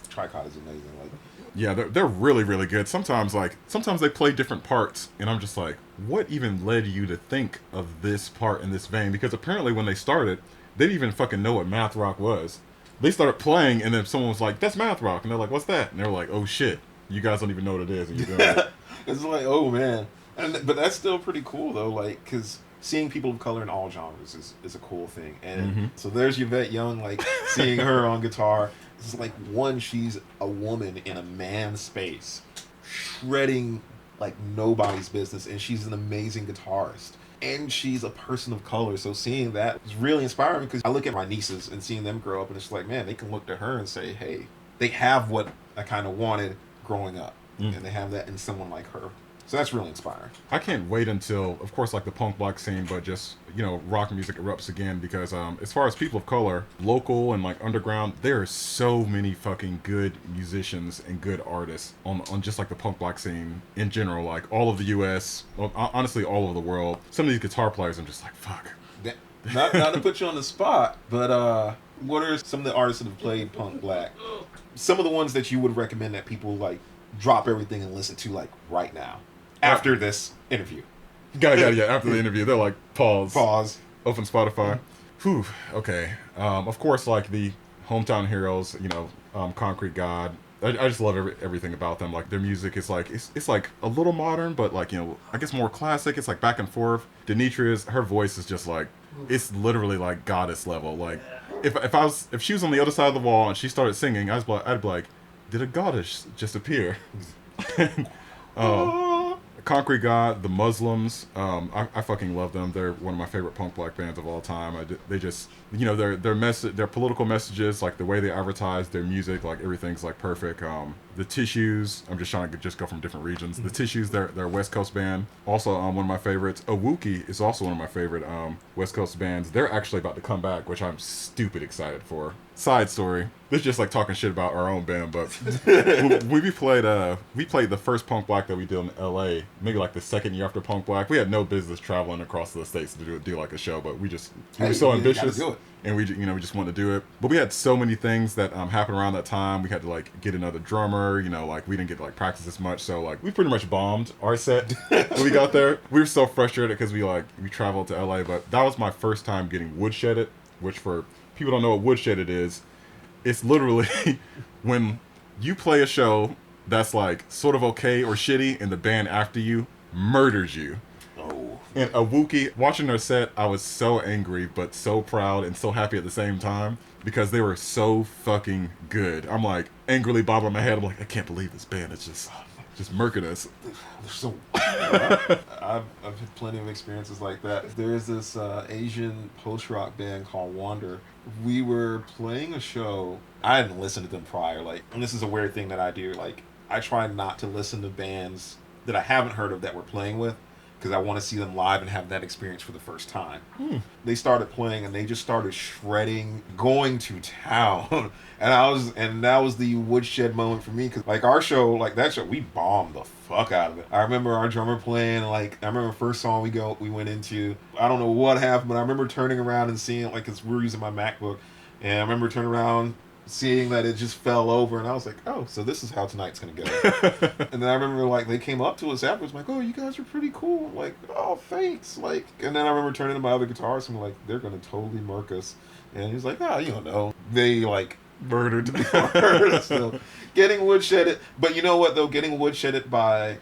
Tricot is amazing. Like, yeah, they're really, really good. Sometimes they play different parts, and I'm just like, what even led you to think of this part in this vein? Because apparently when they started, they didn't even fucking know what math rock was. They started playing, and then someone was like, "That's math rock," and they're like, "What's that?" And they were like, "Oh shit, you guys don't even know what it is." And you're doing it. It's like, oh man, but that's still pretty cool though. Like, because seeing people of color in all genres is a cool thing. And so there's Yvette Young, like seeing her on guitar. It's like, one, she's a woman in a man's space, shredding like nobody's business, and she's an amazing guitarist. And she's a person of color, so seeing that is really inspiring, because I look at my nieces and seeing them grow up, and it's like, man, they can look to her and say, hey, they have what I kind of wanted growing up, and they have that in someone like her. So that's really inspiring. I can't wait until, of course, like the punk black scene, but just, you know, rock music erupts again, because as far as people of color, local and like underground, there are so many fucking good musicians and good artists on just like the punk black scene in general, like all of the US, well, honestly all over the world. Some of these guitar players, I'm just like, fuck. Not to put you on the spot, but what are some of the artists that have played punk black? Some of the ones that you would recommend that people like drop everything and listen to like right now after this interview. Yeah. After the interview, they're like, pause. Open Spotify. Whew. Okay. Of course, like the hometown heroes, you know, Concrete God. I just love everything about them. Like their music is like it's like a little modern, but like, you know, I guess more classic. It's like back and forth. Demetrius, her voice is just like, it's literally like goddess level. Like if she was on the other side of the wall and she started singing, I'd be like, did a goddess just appear? Concrete God, the Muslims, I fucking love them. They're one of my favorite punk black bands of all time. They just, you know, their political messages, like the way they advertise their music, like everything's like perfect. The Tissues, I'm just trying to just go from different regions. The Tissues, they're a West Coast band. Also, one of my favorites. Awuki is also one of my favorite West Coast bands. They're actually about to come back, which I'm stupid excited for. Side story. This is just like talking shit about our own band, but we played the first punk black that we did in LA, maybe like the second year after punk black. We had no business traveling across the states to do like a show, but we were so ambitious, and we just wanted to do it. But we had so many things that happened around that time. We had to like get another drummer, you know, like we didn't get to like practice as much, so like we pretty much bombed our set when we got there. We were so frustrated because we traveled to LA, but that was my first time getting woodshedded, which for people don't know what woodshedded is. It's literally when you play a show that's like sort of okay or shitty, and the band after you murders you. Oh. And Awuki, watching their set, I was so angry but so proud and so happy at the same time, because they were so fucking good. I'm like angrily bobbing my head. I'm like, I can't believe this band is just murking us. They're so I've had plenty of experiences like that. There's this Asian post-rock band called Wander. We were playing a show. I hadn't listened to them prior, like, and this is a weird thing that I do, like, I try not to listen to bands that I haven't heard of that we're playing with, because I want to see them live and have that experience for the first time. They started playing and they just started shredding, going to town, and that was the woodshed moment for me, because like our show, like that show, we bombed the fuck out of it. I remember our drummer playing, like I remember the first song we went into, I don't know what happened, but I remember turning around and seeing, like, because we were using my MacBook, and I remember turning around, seeing that it just fell over, and I was like, oh, so this is how tonight's gonna go. And then I remember, like, they came up to us afterwards, like, oh, you guys are pretty cool. I'm like, oh, thanks. Like, and then I remember turning to my other guitarist and I'm like, they're gonna totally murk us. And he's like, oh, you don't know. They like murdered us. So, getting woodshedded, but you know what though, getting woodshedded by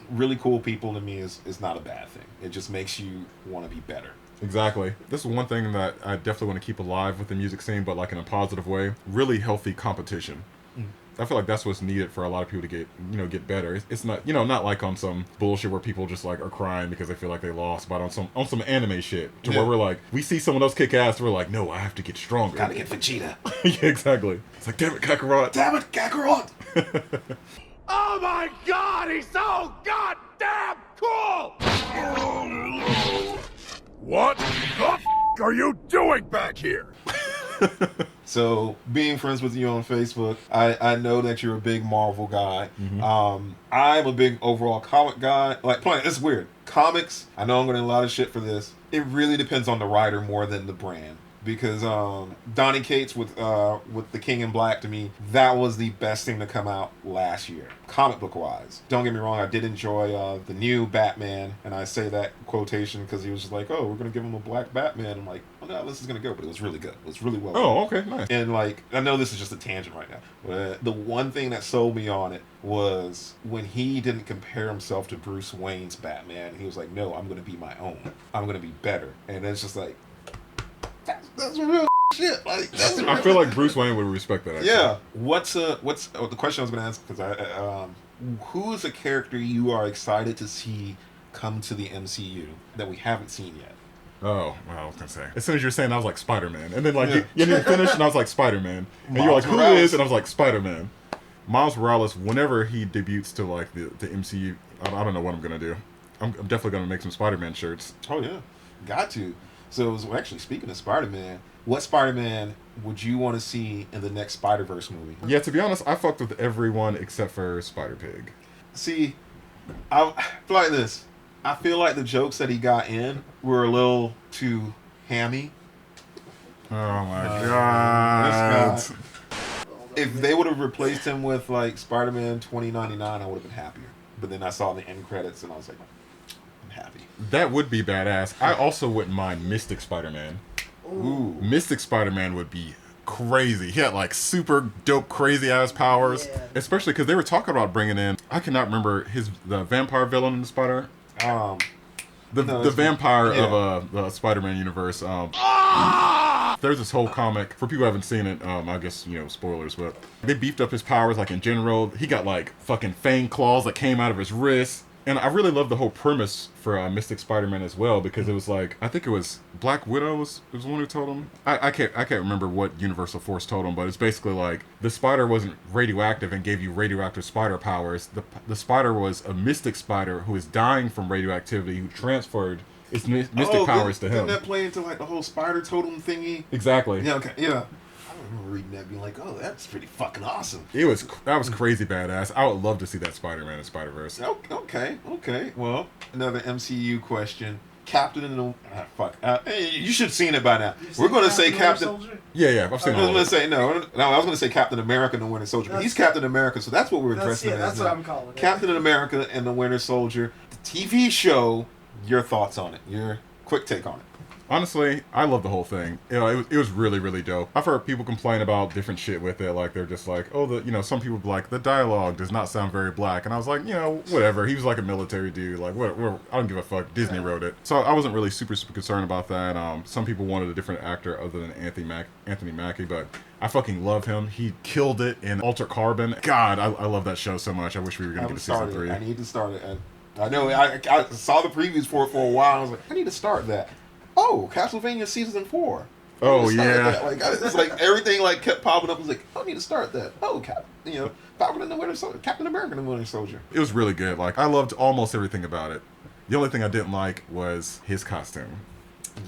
really cool people to me is not a bad thing. It just makes you want to be better. Exactly. This is one thing that I definitely want to keep alive with the music scene, but like in a positive way. Really healthy competition. I feel like that's what's needed for a lot of people to get better. It's not, not like on some bullshit where people just like are crying because they feel like they lost, but on some anime shit to where we're like, we see someone else kick ass, we're like, no, I have to get stronger. Gotta get Vegeta. Yeah, exactly. It's like, damn it, Kakarot. Damn it, Kakarot. Oh my God, he's so goddamn cool! What the f*** are you doing back here? So, being friends with you on Facebook, I know that you're a big Marvel guy. I'm a big overall comic guy. Like, it's weird. Comics, I know I'm getting a lot of shit for this. It really depends on the writer more than the brand. Because Donny Cates with The King in Black, to me, that was the best thing to come out last year, comic book wise. Don't get me wrong, I did enjoy the new Batman, and I say that quotation because he was just like, oh, we're gonna give him a black Batman. I'm like, oh no, this is gonna go, but it was really good. It was really well done. Oh, okay, nice. And like, I know this is just a tangent right now, but the one thing that sold me on it was when he didn't compare himself to Bruce Wayne's Batman. He was like, no, I'm gonna be my own. I'm gonna be better. And it's just like, that's real shit. Like, that's I feel like Bruce Wayne would respect that. Actually. Yeah. What's the question I was going to ask? Because who is a character you are excited to see come to the MCU that we haven't seen yet? Oh, well, I was gonna say. As soon as you're saying, I was like Spider-Man, and then like you didn't finish, and I was like Spider-Man, and you're like, who is? And I was like Spider-Man. Miles Morales. Whenever he debuts to like the MCU, I don't know what I'm gonna do. I'm definitely gonna make some Spider-Man shirts. Oh yeah, got to. So, actually, speaking of Spider-Man, what Spider-Man would you want to see in the next Spider-Verse movie? Yeah, to be honest, I fucked with everyone except for Spider-Pig. See, I feel like this. I feel like the jokes that he got in were a little too hammy. Oh my god. This guy. If they would have replaced him with, like, Spider-Man 2099, I would have been happier. But then I saw the end credits, and I was like, I'm happy. That would be badass. I also wouldn't mind Mystic Spider-Man. Ooh. Mystic Spider-Man would be crazy. He had like super dope, crazy ass powers. Yeah. Especially because they were talking about bringing in. I cannot remember the vampire villain in the Spider. The vampire of the Spider-Man universe. There's this whole comic for people who haven't seen it. I guess spoilers, but they beefed up his powers like in general. He got like fucking fang claws that came out of his wrists. And I really love the whole premise for Mystic Spider-Man as well, because it was like, I think it was Black Widow was the one who told him. I can't remember what Universal Force told him, but it's basically like the spider wasn't radioactive and gave you radioactive spider powers. The spider was a mystic spider who is dying from radioactivity, who transferred its mystic powers to him. Didn't that play into like the whole spider totem thingy? Exactly. Yeah. Okay. Yeah. I remember reading that, being like, "Oh, that's pretty fucking awesome." That was crazy badass. I would love to see that Spider-Man in Spider-Verse. Okay. Well, another MCU question. Captain and the you should have seen it by now. We're going to say Captain. Yeah, I've seen it. I was going to say no. I was going to say Captain America and the Winter Soldier. But he's Captain America, so that's what we're addressing. That's what I'm calling it. Captain America and the Winter Soldier, the TV show. Your thoughts on it? Your quick take on it? Honestly, I love the whole thing. It was really, really dope. I've heard people complain about different shit with it. Like, they're just like, oh, some people be like, the dialogue does not sound very black. And I was like, whatever. He was like a military dude. Like, what? I don't give a fuck. Disney wrote it. So I wasn't really super, super concerned about that. Some people wanted a different actor other than Anthony Mackie, but I fucking love him. He killed it in Altered Carbon. God, I love that show so much. I wish we were going to get to season 3. I need to start it. I know. I saw the previews for it for a while. I was like, I need to start that. Oh, Castlevania season 4. Oh yeah. Like it's like everything like kept popping up. I was like, I need to start that. Oh, Falcon and the Winter Soldier, Captain America and the Winter Soldier. It was really good. Like, I loved almost everything about it. The only thing I didn't like was his costume.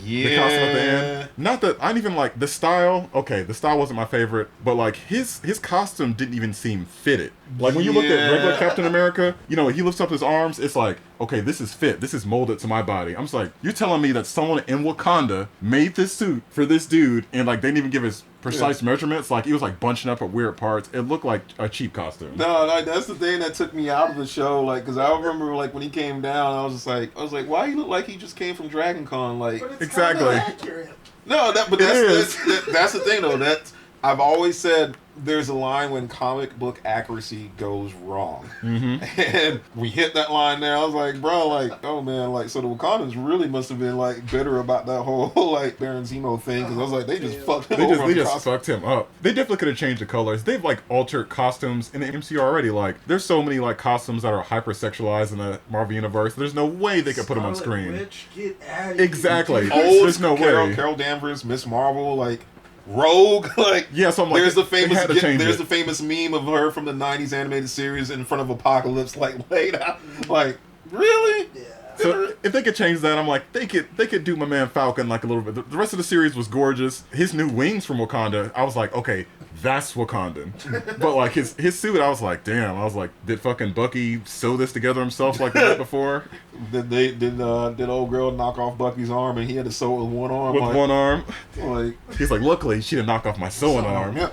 Yeah. The costume at the end. Not that I didn't even like the style. Okay, the style wasn't my favorite, but like his costume didn't even seem fitted. Like when you looked at regular Captain America, he lifts up his arms. It's like, okay, this is fit. This is molded to my body. I'm just like, you're telling me that someone in Wakanda made this suit for this dude, and like they didn't even give his precise measurements. Like, he was like bunching up at weird parts. It looked like a cheap costume. No, that's the thing that took me out of the show. Like, because I remember like when he came down, I was like, why he look like he just came from Dragon Con? Like, but it's exactly. Accurate. No, that's the thing though. I've always said there's a line when comic book accuracy goes wrong. Mm-hmm. And we hit that line there. I was like, bro, like, oh man, like, so the Wakandans really must have been like bitter about that whole like Baron Zemo thing, because I was like, they just fucked him over. They just fucked him up. They definitely could have changed the colors. They've like altered costumes in the MCU already. Like, there's so many like costumes that are hypersexualized in the Marvel universe. There's no way they could put them on screen. Witch, get out of exactly. here. There's no way. Carol Danvers, Miss Marvel, like. rogue. Like, Yeah, so I'm like, there's the they famous had to change there's it. the famous meme of her from the '90s animated series in front of Apocalypse, like laid out. Like, really? Yeah. So if they could change that, I'm like, they could do my man Falcon like a little bit. The rest of the series was gorgeous. His new wings from Wakanda, I was like, okay, that's Wakandan. But like his suit, I was like, damn. I was like, did fucking Bucky sew this together himself like the night before? Did old girl knock off Bucky's arm and he had to sew it with one arm? With like, one arm. Like, He's like, luckily she didn't knock off my sewing arm. yeah.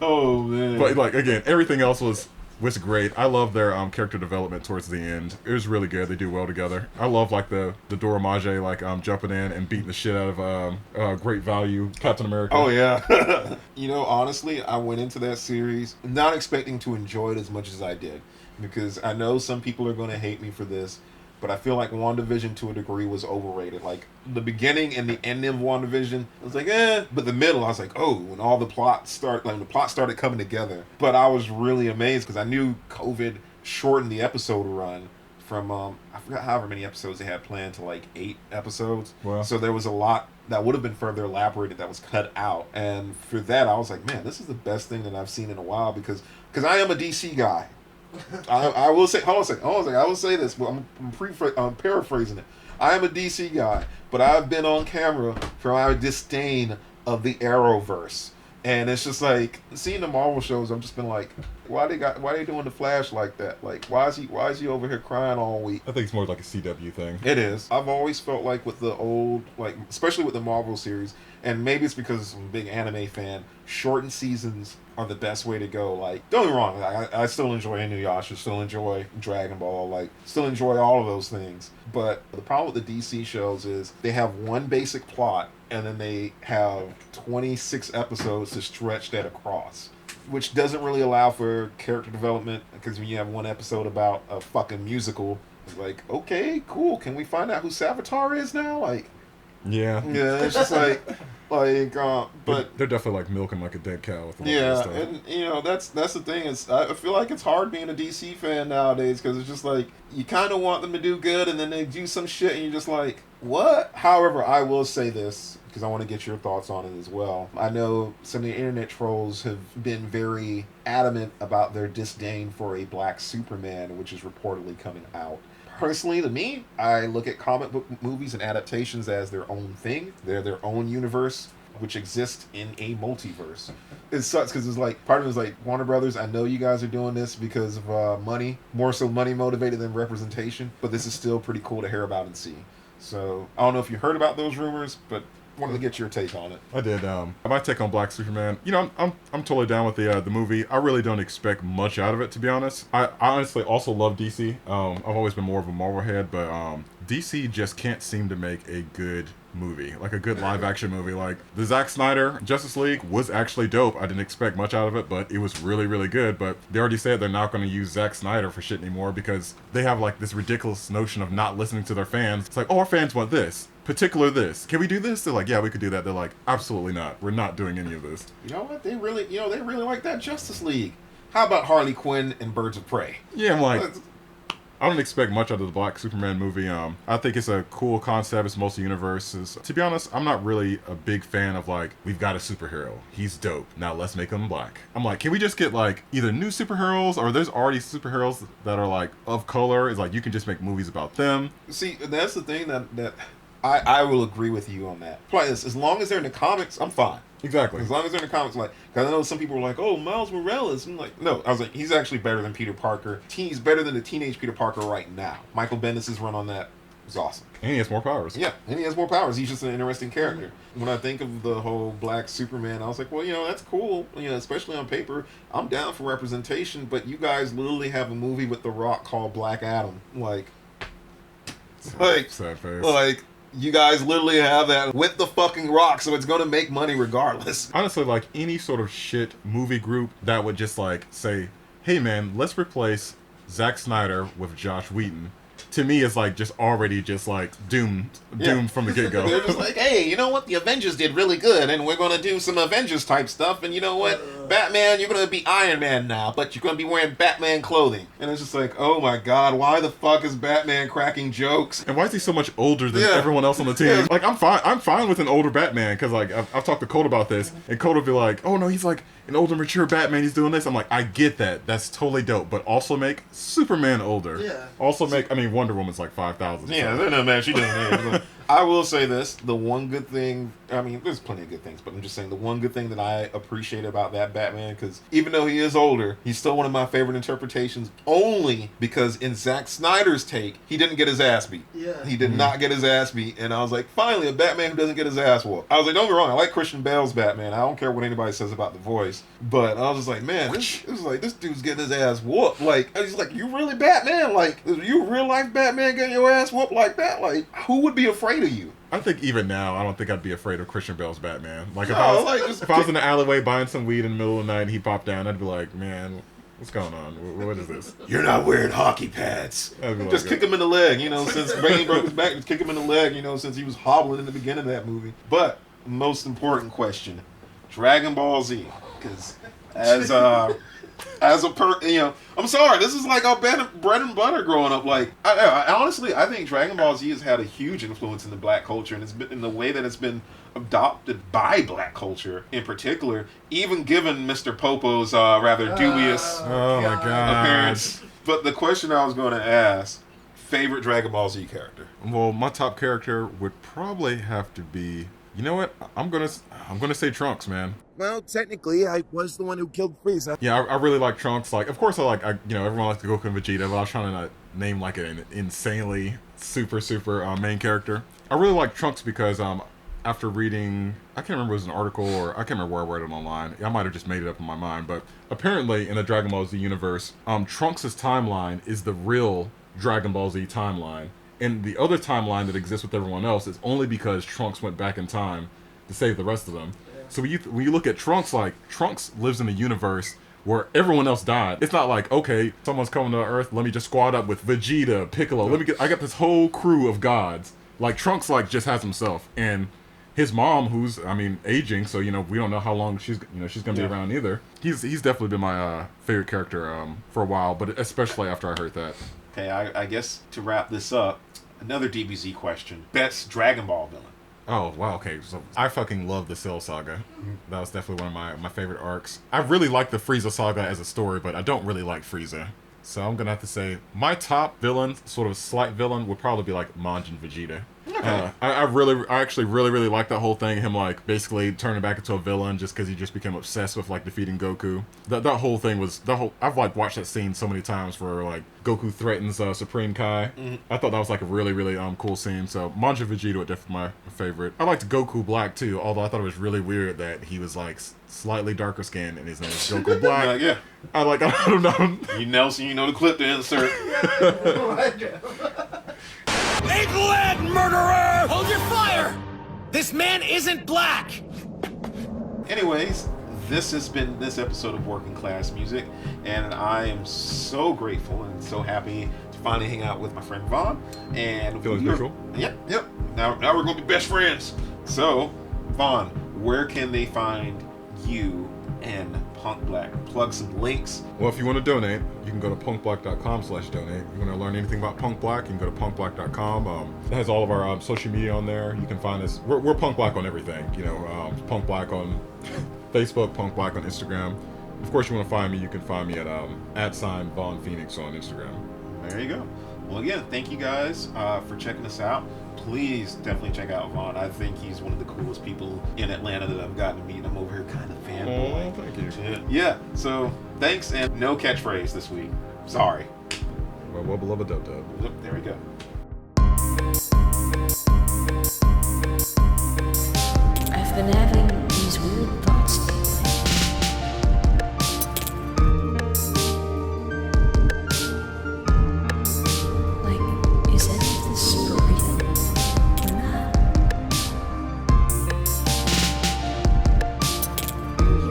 Oh man. But like again, everything else was great. I love their character development towards the end. It was really good. They do well together. I love like the Dora Milaje like jumping in and beating the shit out of Great Value Captain America. Oh yeah. You know, honestly, I went into that series not expecting to enjoy it as much as I did, because I know some people are going to hate me for this, but I feel like WandaVision to a degree was overrated. Like the beginning and the ending of WandaVision, I was like, but the middle, I was like, oh, when all the plot started coming together. But I was really amazed because I knew COVID shortened the episode run from I forgot however many episodes they had planned to like 8 episodes. Wow. So there was a lot that would have been further elaborated that was cut out, and for that I was like, man, this is the best thing that I've seen in a while, because I am a DC guy. I will say, hold on a second, I will say this, but I'm paraphrasing it. I am a DC guy, but I've been on camera for my disdain of the Arrowverse. And it's just like, seeing the Marvel shows, I've just been like, why they doing the Flash like that? Like, why is he over here crying all week? I think it's more like a CW thing. It is. I've always felt like with the old, like, especially with the Marvel series, and maybe it's because I'm a big anime fan, shortened seasons are the best way to go. Like, don't get me wrong, I still enjoy Inuyasha, still enjoy Dragon Ball, like, still enjoy all of those things. But the problem with the DC shows is they have one basic plot, and then they have 26 episodes to stretch that across, which doesn't really allow for character development, because when you have one episode about a fucking musical, it's like, okay, cool, can we find out who Savitar is now? Like, Yeah. it's just but they're definitely like milking like a dead cow with a lot of yeah, this stuff. and you know, that's the thing, is I feel like it's hard being a DC fan nowadays, because it's just like, you kind of want them to do good, and then they do some shit, and you're just like, what? However, I will say this, because I want to get your thoughts on it as well. I know some of the internet trolls have been very adamant about their disdain for a black Superman, which is reportedly coming out. Personally, to me, I look at comic book movies and adaptations as their own thing. They're their own universe, which exists in a multiverse. It sucks because it's like, part of it is like, Warner Brothers, I know you guys are doing this because of money, more so money motivated than representation, but this is still pretty cool to hear about and see. So I don't know if you heard about those rumors, but wanted to get your take on it. I did. My take on Black Superman. You know, I'm totally down with the movie. I really don't expect much out of it, to be honest. I honestly also love DC. I've always been more of a Marvel head, but DC just can't seem to make a good movie, like a good live action movie. Like the Zack Snyder Justice League was actually dope. I didn't expect much out of it, but it was really, really good. But they already said they're not going to use Zack Snyder for shit anymore, because they have like this ridiculous notion of not listening to their fans. It's like, oh, our fans want this. Particular this. Can we do this? They're like, yeah, we could do that. They're like, absolutely not. We're not doing any of this. You know what? They really like that Justice League. How about Harley Quinn and Birds of Prey? Yeah, I'm like, I don't expect much out of the Black Superman movie. I think it's a cool concept. It's multi-universes. To be honest, I'm not really a big fan of like, we've got a superhero. He's dope. Now let's make him black. I'm like, can we just get like either new superheroes, or there's already superheroes that are like of color? It's like, you can just make movies about them. See, that's the thing that I will agree with you on that. Plus, as long as they're in the comics, I'm fine. Exactly. As long as they're in the comics, like, because I know some people were like, oh, Miles Morales. I'm like, no. I was like, he's actually better than Peter Parker. He's better than the teenage Peter Parker right now. Michael Bendis' run on that was awesome. And he has more powers. Yeah, and he has more powers. He's just an interesting character. When I think of the whole Black Superman, I was like, well, you know, that's cool. You know, especially on paper. I'm down for representation, but you guys literally have a movie with The Rock called Black Adam. Sad face. You guys literally have that with the fucking Rock, so it's gonna make money regardless. Honestly, like any sort of shit movie group that would just like say, hey man, let's replace Zack Snyder with Josh Whedon, to me is like just already just like doomed from the get-go. They're just like, hey, you know what, the Avengers did really good, and we're gonna do some Avengers type stuff, and you know what, Batman, you're gonna be Iron Man now, but you're gonna be wearing Batman clothing. And it's just like, oh my god, why the fuck is Batman cracking jokes? And why is he so much older than everyone else on the team? Yeah. Like, I'm fine with an older Batman, because, like, I've talked to Colt about this, and Colt will be like, oh no, he's like an older, mature Batman, he's doing this. I'm like, I get that. That's totally dope. But also make Superman older. Yeah. Also make, Wonder Woman's like 5,000. Yeah, so. no, man, she doesn't. I will say this: the one good thing, there's plenty of good things, but I'm just saying the one good thing that I appreciate about that Batman, because even though he is older, he's still one of my favorite interpretations. Only because in Zack Snyder's take, he didn't get his ass beat. Yeah. He did not get his ass beat, and I was like, finally, a Batman who doesn't get his ass whooped. I was like, don't get me wrong, I like Christian Bale's Batman. I don't care what anybody says about the voice, but I was just like, man, this dude's getting his ass whooped. Like, he's like, you really Batman? Like, you real life Batman getting your ass whooped like that? Like, who would be afraid of you? I think even now, I don't think I'd be afraid of Christian Bale's Batman. Like, if, No, I was, like, if I was in the alleyway buying some weed in the middle of the night and he popped down, I'd be like, man, what's going on? What is this? You're not wearing hockey pads. I'd be like, Just kick him in the leg, since Bane broke his back, just kick him in the leg, since he was hobbling in the beginning of that movie. But, most important question, Dragon Ball Z, because as a I'm sorry, this is like our bread and butter growing up. Like, I honestly, I think Dragon Ball Z has had a huge influence in the black culture, and it's been in the way that it's been adopted by black culture in particular, even given Mr. Popo's rather dubious oh my god. appearance. But the question I was going to ask, favorite Dragon Ball Z character? Well, my top character would probably have to be, you know what? I'm gonna say Trunks, man. Well, technically, I was the one who killed Frieza. Yeah, I really like Trunks. Like, of course, everyone likes Goku and Vegeta, but I was trying to not name like an insanely super main character. I really like Trunks because after reading, I can't remember if it was an article or I can't remember where I read it online. I might have just made it up in my mind, but apparently in the Dragon Ball Z universe, Trunks' timeline is the real Dragon Ball Z timeline. And the other timeline that exists with everyone else is only because Trunks went back in time to save the rest of them. So when you look at Trunks, like, Trunks lives in a universe where everyone else died. It's not like, okay, someone's coming to Earth, let me just squad up with Vegeta, Piccolo, I got this whole crew of gods. Like, Trunks, like, just has himself. And his mom, who's, aging, so, we don't know how long she's gonna be around either. He's definitely been my favorite character for a while, but especially after I heard that. Okay, I guess to wrap this up, another DBZ question. Best Dragon Ball villain? Oh, wow, okay. So I fucking love the Cell Saga. That was definitely one of my favorite arcs. I really like the Frieza Saga as a story, but I don't really like Frieza. So I'm gonna have to say my top villain, sort of slight villain, would probably be like Majin Vegeta. Okay. I actually really like that whole thing. Him like basically turning back into a villain just because he just became obsessed with like defeating Goku. That whole thing was I've like watched that scene so many times where like Goku threatens Supreme Kai. I thought that was like a really cool scene. So Majin Vegeta was definitely my favorite. I liked Goku Black too, although I thought it was really weird that he was like slightly darker skinned and his name is Goku Black. Yeah. I don't know. You Nelson, you know the clip to insert. Egghead murderer! Hold your fire! This man isn't black! Anyways, this has been this episode of Working Class Music, and I am so grateful and so happy to finally hang out with my friend Vaughn. And Feeling mutual? Yep. Now we're gonna be best friends. So, Vaughn, where can they find you and Punk Black? Plug some links. Well, if you want to donate, you can go to punkblack.com/donate. If you want to learn anything about Punk Black, you can go to punkblack.com. It has all of our social media on there. You can find us. We're Punk Black on everything. Punk Black on Facebook, Punk Black on Instagram. Of course, you want to find me, you can find me at @Vaughn Phoenix on Instagram. There you go. Well, again, thank you guys for checking us out. Please definitely check out Vaughn. I think he's one of the coolest people in Atlanta that I've gotten to meet. I'm over here kind of fanboy. Oh, thank you. Yeah. So thanks, and no catchphrase this week. Sorry. Well, wubba lubba dub dub. Yep, there we go. I've been having these weird thoughts lately. Like, is any of this for real or not?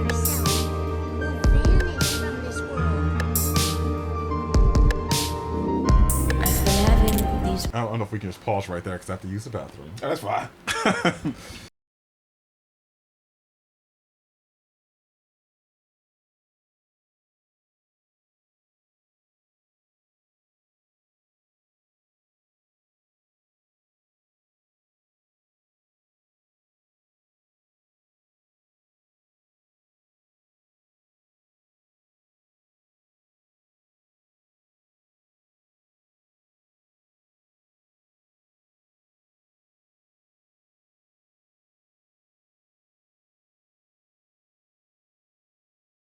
Yourself will vanish from this world. I've been having these I don't know if we can just pause right there because I have to use the bathroom. That's fine.